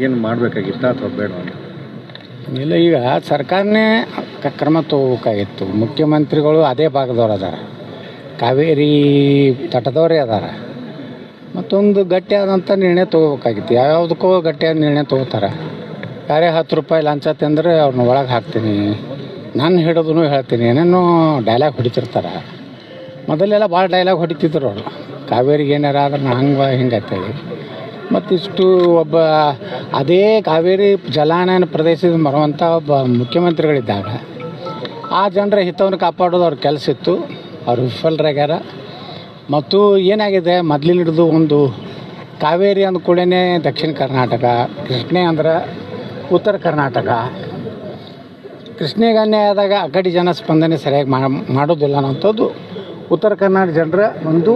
ಏನು ಮಾಡಬೇಕಾಗಿತ್ತ ಅಥವಾ ಬೇಡ? ಇಲ್ಲ, ಈಗ ಸರ್ಕಾರನೇ ಕ್ರಮ ತಗೋಬೇಕಾಗಿತ್ತು. ಮುಖ್ಯಮಂತ್ರಿಗಳು ಅದೇ ಭಾಗದವ್ರು ಅದಾರ, ಕಾವೇರಿ ತಟದವರೇ ಅದಾರ. ಮತ್ತೊಂದು ಗಟ್ಟಿಯಾದಂಥ ನಿರ್ಣಯ ತೊಗೋಬೇಕಾಗಿತ್ತು. ಯಾವುದಕ್ಕೂ ಗಟ್ಟಿಯಾದ ನಿರ್ಣಯ ತೊಗೋತಾರೆ. ಯಾರೇ 10 ರೂಪಾಯಿ ಲಂಚ ತಿಂದರೆ ಅವ್ರನ್ನ ಒಳಗೆ ಹಾಕ್ತೀನಿ, ನಾನು ಹಿಡಿದು ಹೇಳ್ತೀನಿ, ಏನೇನೋ ಡೈಲಾಗ್ ಹೊಡಿತಿರ್ತಾರೆ. ಮೊದಲೆಲ್ಲ ಭಾಳ ಡೈಲಾಗ್ ಹೊಡಿತಿದ್ರು ಅವರು, ಕಾವೇರಿಗೆ ಏನಾರ ಆದ್ರೆ ನಾ ಹಂಗೆ ಹಿಂಗೆ ಅಂತೇಳಿ. ಮತ್ತಿಷ್ಟು ಒಬ್ಬ ಅದೇ ಕಾವೇರಿ ಜಲಾನಯನ ಪ್ರದೇಶದಿಂದ ಬರುವಂಥ ಒಬ್ಬ ಮುಖ್ಯಮಂತ್ರಿಗಳಿದ್ದಾಗ ಆ ಜನರ ಹಿತವನ್ನು ಕಾಪಾಡೋದು ಅವ್ರ ಕೆಲಸ ಇತ್ತು. ಅವ್ರು ವಿಫಲರಾಗ್ಯಾರ. ಮತ್ತು ಏನಾಗಿದೆ, ಮೊದಲಿನ ಹಿಡಿದು ಒಂದು ಕಾವೇರಿ ಅಂದ ಕೂಡಲೇ ದಕ್ಷಿಣ ಕರ್ನಾಟಕ, ಕೃಷ್ಣೆ ಅಂದ್ರೆ ಉತ್ತರ ಕರ್ನಾಟಕ. ಕೃಷ್ಣೆಗೆ ಅನ್ಯಾಯ ಆದಾಗ ಆ ಕಡೆ ಜನ ಸ್ಪಂದನೆ ಸರಿಯಾಗಿ ಮಾಡೋದಿಲ್ಲ ಅನ್ನೋಂಥದ್ದು ಉತ್ತರ ಕರ್ನಾಟಕ ಜನರ ಒಂದು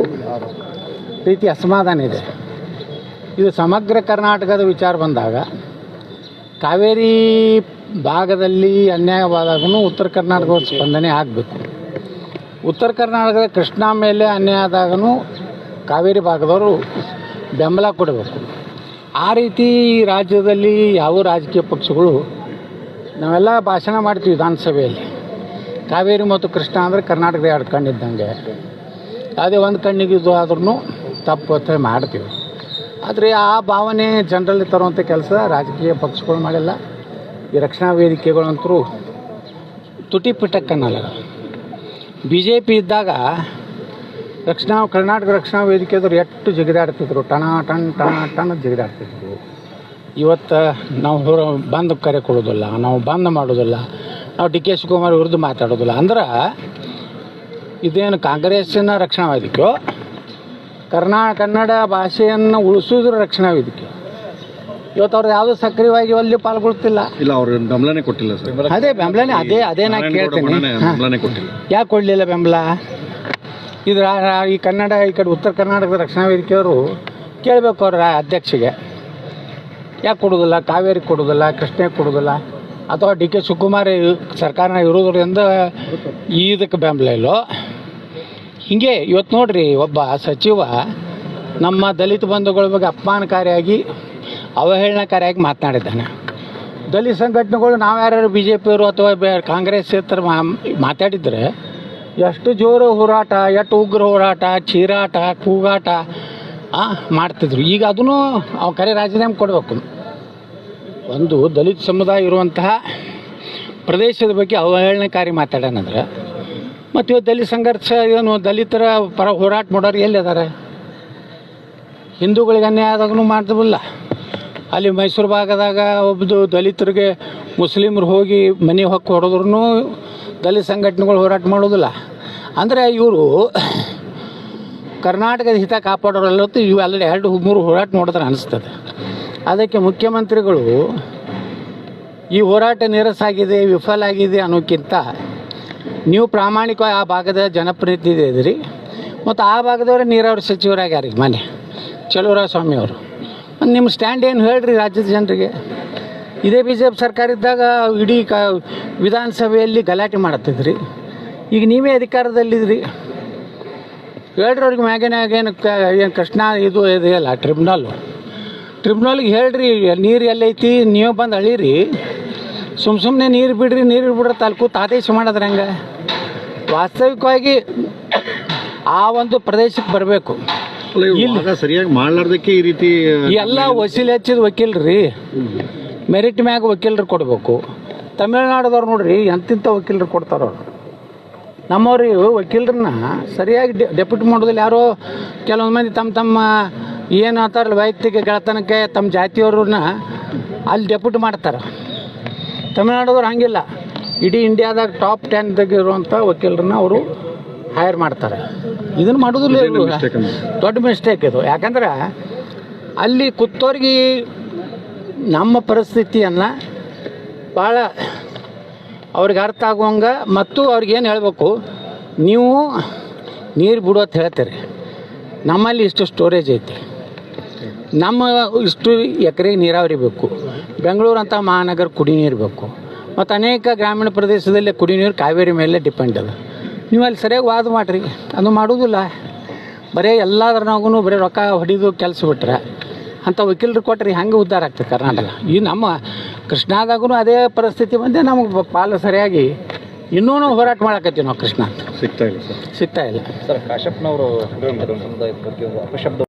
ರೀತಿ ಅಸಮಾಧಾನ ಇದೆ. ಇದು ಸಮಗ್ರ ಕರ್ನಾಟಕದ ವಿಚಾರ ಬಂದಾಗ ಕಾವೇರಿ ಭಾಗದಲ್ಲಿ ಅನ್ಯಾಯವಾದಾಗೂ ಉತ್ತರ ಕರ್ನಾಟಕದ ಸ್ಪಂದನೆ ಆಗಬೇಕು. ಉತ್ತರ ಕರ್ನಾಟಕದ ಕೃಷ್ಣಾ ಮೇಲೆ ಅನ್ಯಾಯ ಆದಾಗೂ ಕಾವೇರಿ ಭಾಗದವರು ಬೆಂಬಲ ಕೊಡಬೇಕು. ಆ ರೀತಿ ರಾಜ್ಯದಲ್ಲಿ ಯಾವ ರಾಜಕೀಯ ಪಕ್ಷಗಳು ನಾವೆಲ್ಲ ಭಾಷಣ ಮಾಡ್ತೀವಿ ವಿಧಾನಸಭೆಯಲ್ಲಿ. ಕಾವೇರಿ ಮತ್ತು ಕೃಷ್ಣ ಅಂದರೆ ಕರ್ನಾಟಕದ 2 ಕಣ್ಣಿದ್ದಂಗೆ, ಯಾವುದೇ ಒಂದು ಕಣ್ಣಿಗೆ ಇದು ಆದ್ರೂ ತಪ್ಪು ಅಂತ ಮಾಡ್ತೀವಿ. ಆದರೆ ಆ ಭಾವನೆ ಜನರಲ್ಲಿ ತರುವಂಥ ಕೆಲಸ ರಾಜಕೀಯ ಪಕ್ಷಗಳು ಮಾಡಿಲ್ಲ. ಈ ರಕ್ಷಣಾ ವೇದಿಕೆಗಳಂತರೂ ತುಟಿ ಪಿಟಕ್ಕನ್ನಲ್ಲ. BJP ಇದ್ದಾಗ ಕರ್ನಾಟಕ ರಕ್ಷಣಾ ವೇದಿಕೆಯವರು ಎಷ್ಟು ಜಿಗಿದಾಡ್ತಿದ್ರು, ಟಣ ಟಣ ಜಿಗಿದಾಡ್ತಿದ್ರು. ಇವತ್ತು ನಾವು ಬಂದ್ ಕರೆ ಕೊಡೋದಿಲ್ಲ, ನಾವು ಬಂದ್ ಮಾಡೋದಿಲ್ಲ, ನಾವು DK ಶಿವಕುಮಾರ್ ವಿರುದ್ಧ ಮಾತಾಡೋದಿಲ್ಲ. ಅಂದ್ರೆ ಇದೇನು ಕಾಂಗ್ರೆಸ್ಸಿನ ರಕ್ಷಣಾ ವೇದಿಕೆಯೋ, ಕನ್ನಡ ಭಾಷೆಯನ್ನು ಉಳಿಸೋದ್ರ ರಕ್ಷಣಾ ವೇದಿಕೆ. ಇವತ್ತು ಅವ್ರು ಯಾವುದೂ ಸಕ್ರಿಯವಾಗಿ ಅಲ್ಲಿ ಪಾಲ್ಗೊಳ್ತಿಲ್ಲ. ಇಲ್ಲ, ಅವ್ರು ಬೆಂಬಲನೇ ಕೊಟ್ಟಿಲ್ಲ ಸರ್. ಅದೇ ಬೆಂಬಲನೇ, ಅದೇ ನಾ ಕೇಳ್ತೀನಿ, ಯಾಕೆ ಕೊಡಲಿಲ್ಲ ಬೆಂಬಲ? ಇದು ಈ ಕನ್ನಡ ಈ ಕಡೆ ಉತ್ತರ ಕರ್ನಾಟಕದ ರಕ್ಷಣಾ ವೇದಿಕೆಯವರು ಕೇಳಬೇಕು ಅವ್ರ ಅಧ್ಯಕ್ಷಗೆ, ಯಾಕೆ ಕೊಡೋದಿಲ್ಲ, ಕಾವೇರಿ ಕೊಡೋದಿಲ್ಲ, ಕೃಷ್ಣೆಗೆ ಕೊಡೋದಿಲ್ಲ, ಅಥವಾ DK ಶಿವಕುಮಾರ್ ಸರ್ಕಾರ ಇರೋದ್ರಿಂದ ಇದಕ್ಕೆ ಬೆಂಬಲ ಇಲ್ಲೋ? ಹೀಗೆ ಇವತ್ತು ನೋಡ್ರಿ, ಒಬ್ಬ ಸಚಿವ ನಮ್ಮ ದಲಿತ ಬಂಧುಗಳ ಬಗ್ಗೆ ಅಪಮಾನಕಾರಿಯಾಗಿ ಅವಹೇಳನಕಾರಿಯಾಗಿ ಮಾತನಾಡಿದ್ದಾನೆ. ದಲಿತ ಸಂಘಟನೆಗಳು ನಾವು ಯಾರ್ಯಾರು BJPಯವರು ಅಥವಾ ಕಾಂಗ್ರೆಸ್ ಥರ ಮಾತಾಡಿದರೆ ಎಷ್ಟು ಜೋರು ಹೋರಾಟ, ಎಷ್ಟು ಉಗ್ರ ಹೋರಾಟ, ಚೀರಾಟ, ಕೂಗಾಟ ಮಾಡ್ತಿದ್ರು. ಈಗ ಅದನ್ನು ಅವ್ನು ಕರೆ ರಾಜೀನಾಮೆ ಕೊಡಬೇಕು. ಒಂದು ದಲಿತ ಸಮುದಾಯ ಇರುವಂತಹ ಪ್ರದೇಶದ ಬಗ್ಗೆ ಅವಹೇಳನಕಾರಿ ಮಾತಾಡೋಣಂದ್ರೆ ಮತ್ತು ಇವತ್ತು ದಲಿತ ಸಂಘರ್ಷ ಏನು ದಲಿತರ ಪರ ಹೋರಾಟ ಮಾಡೋರು ಎಲ್ಲಿದ್ದಾರೆ? ಹಿಂದೂಗಳಿಗೆ ಅನ್ಯಾಯ ಆದಾಗೂ ಮಾಡ್ತಿಲ್ಲ. ಅಲ್ಲಿ ಮೈಸೂರು ಭಾಗದಾಗ ಒಬ್ಬದು ದಲಿತರಿಗೆ ಮುಸ್ಲಿಮರು ಹೋಗಿ ಮನೆ ಹೊಕ್ಕು ಹೊಡೆದ್ರೂ ದಲಿತ ಸಂಘಟನೆಗಳು ಹೋರಾಟ ಮಾಡೋದಿಲ್ಲ. ಅಂದರೆ ಇವರು ಕರ್ನಾಟಕದ ಹಿತ ಕಾಪಾಡೋರಲ್ಲತ್ತು ಇವೆಲ್ಲ 2-3 ಹೋರಾಟ ನೋಡಿದ್ರೆ ಅನಿಸ್ತದೆ. ಅದಕ್ಕೆ ಮುಖ್ಯಮಂತ್ರಿಗಳು ಈ ಹೋರಾಟ ನಿರಸಾಗಿದೆ, ವಿಫಲ ಆಗಿದೆ ಅನ್ನೋಕ್ಕಿಂತ ನೀವು ಪ್ರಾಮಾಣಿಕವಾಗಿ ಆ ಭಾಗದ ಜನಪ್ರತಿನಿಧಿ ಇದ್ದೀರಿ ಮತ್ತು ಆ ಭಾಗದವರೇ ನೀರಾವರಿ ಸಚಿವರಾಗ್ಯಾರ ಈಗ ಮನೆ ಚಲುವರಾಯಸ್ವಾಮಿ ಅವರು. ನಿಮ್ಮ ಸ್ಟ್ಯಾಂಡ್ ಏನು ಹೇಳ್ರಿ ರಾಜ್ಯದ ಜನರಿಗೆ? ಇದೇ BJP ಸರ್ಕಾರ ಇದ್ದಾಗ ಇಡೀ ವಿಧಾನಸಭೆಯಲ್ಲಿ ಗಲಾಟೆ ಮಾಡತ್ತಿದ್ರಿ. ಈಗ ನೀವೇ ಅಧಿಕಾರದಲ್ಲಿದ್ರಿ, ಹೇಳ್ರಿ ಅವ್ರಿಗೆ ಮ್ಯಾಗೇನು ಕೃಷ್ಣ ಇದು ಇದೆಯಲ್ಲ ಟ್ರಿಬ್ಯುನಲ್ಗೆ ಹೇಳ್ರಿ, ನೀರು ಎಲ್ಲೈತಿ ನೀವು ಬಂದು ಅಳೀರಿ. ಸುಮ್ಮನೆ ನೀರು ಬಿಡ್ರಿ ತಾಲೂಕು ಆದೇಶ ಮಾಡಿದ್ರೆ ಹೆಂಗೆ? ವಾಸ್ತವಿಕವಾಗಿ ಆ ಒಂದು ಪ್ರದೇಶಕ್ಕೆ ಬರಬೇಕು. ಸರಿಯಾಗಿ ಮಾಡಲಾರ್ದಕ್ಕೆ ಈ ರೀತಿ ಎಲ್ಲ ವಸೂಲಿ ಹಚ್ಚಿದ ವಕೀಲರಿ, ಮೆರಿಟ್ ಮ್ಯಾಗ ವಕೀಲರು ಕೊಡಬೇಕು. ತಮಿಳ್ನಾಡದವ್ರು ನೋಡ್ರಿ ಎಂತಿಂಥ ವಕೀಲರು ಕೊಡ್ತಾರವ್ರು. ನಮ್ಮವ್ರಿಗೆ ವಕೀಲರನ್ನ ಸರಿಯಾಗಿ ಡೆಪ್ಯೂಟ್ ಮಾಡೋದಿಲ್ಲ. ಯಾರೋ ಕೆಲವೊಂದು ಮಂದಿ ತಮ್ಮ ಏನು ಅಂತಾರಲ್ಲ ವೈಯಕ್ತಿಕ ಗೆಳತನಕ್ಕೆ ತಮ್ಮ ಜಾತಿಯವ್ರನ್ನ ಅಲ್ಲಿ ಡೆಪ್ಯೂಟ್ ಮಾಡ್ತಾರೆ. ತಮಿಳ್ನಾಡದವ್ರು ಹಂಗಿಲ್ಲ, ಇಡೀ ಇಂಡಿಯಾದಾಗ ಟಾಪ್ 10 ಇರುವಂಥ ವಕೀಲರನ್ನ ಅವರು ಹೈರ್ ಮಾಡ್ತಾರೆ. ಇದನ್ನು ಮಾಡೋದಿಲ್ಲ, ದೊಡ್ಡ ಮಿಸ್ಟೇಕ್ ಇದು. ಯಾಕಂದ್ರೆ ಅಲ್ಲಿ ಕೂತವ್ರಿಗೆ ನಮ್ಮ ಪರಿಸ್ಥಿತಿಯನ್ನು ಭಾಳ ಅವ್ರಿಗೆ ಅರ್ಥ ಆಗುವಂಗೆ ಮತ್ತು ಅವ್ರಿಗೇನು ಹೇಳಬೇಕು, ನೀವು ನೀರು ಬಿಡು ಅಂತ ಹೇಳ್ತೀರಿ, ನಮ್ಮಲ್ಲಿ ಇಷ್ಟು ಸ್ಟೋರೇಜ್ ಐತಿ, ನಮ್ಮ ಇಷ್ಟು ಎಕರೆಗೆ ನೀರಾವರಿ ಬೇಕು, ಬೆಂಗಳೂರು ಅಂತ ಮಹಾನಗರ ಕುಡಿ ನೀರು ಬೇಕು, ಮತ್ತು ಅನೇಕ ಗ್ರಾಮೀಣ ಪ್ರದೇಶದಲ್ಲಿ ಕುಡಿ ನೀರು ಕಾವೇರಿ ಮೇಲೆ ಡಿಪೆಂಡ್ ಅದ. ನೀವು ಅಲ್ಲಿ ಸರಿಯಾಗಿ ವಾದ ಮಾಡಿರಿ, ಅದು ಮಾಡೋದಿಲ್ಲ. ಬರೀ ಎಲ್ಲದ್ರಾಗೂ ಬರೀ ರೊಕ್ಕ ಹೊಡಿದು ಕೆಲಸ ಬಿಟ್ರೆ ಅಂಥ ವಕೀಲರು ಕೊಟ್ಟರೆ ಹೆಂಗೆ ಉದ್ಧಾರ ಆಗ್ತದೆ ಕರ್ನಾಟಕ? ಈ ನಮ್ಮ ಕೃಷ್ಣಾದಾಗೂ ಅದೇ ಪರಿಸ್ಥಿತಿ ಬಂದೆ, ನಮಗೆ ಪಾಲು ಸರಿಯಾಗಿ ಇನ್ನೂ ನಾವು ಹೋರಾಟ ಮಾಡಕತ್ತೀವಿ ನಾವು ಕೃಷ್ಣ ಸಿಗ್ತಾ ಇಲ್ಲ ಸರ್. ಸಿಗ್ತಾ ಇಲ್ಲ ಸರ್ ಕಾಶಪ್ಪನವರು ಸಮುದಾಯದ ಬಗ್ಗೆ ಒಂದು ಅಪಶಬ್ದ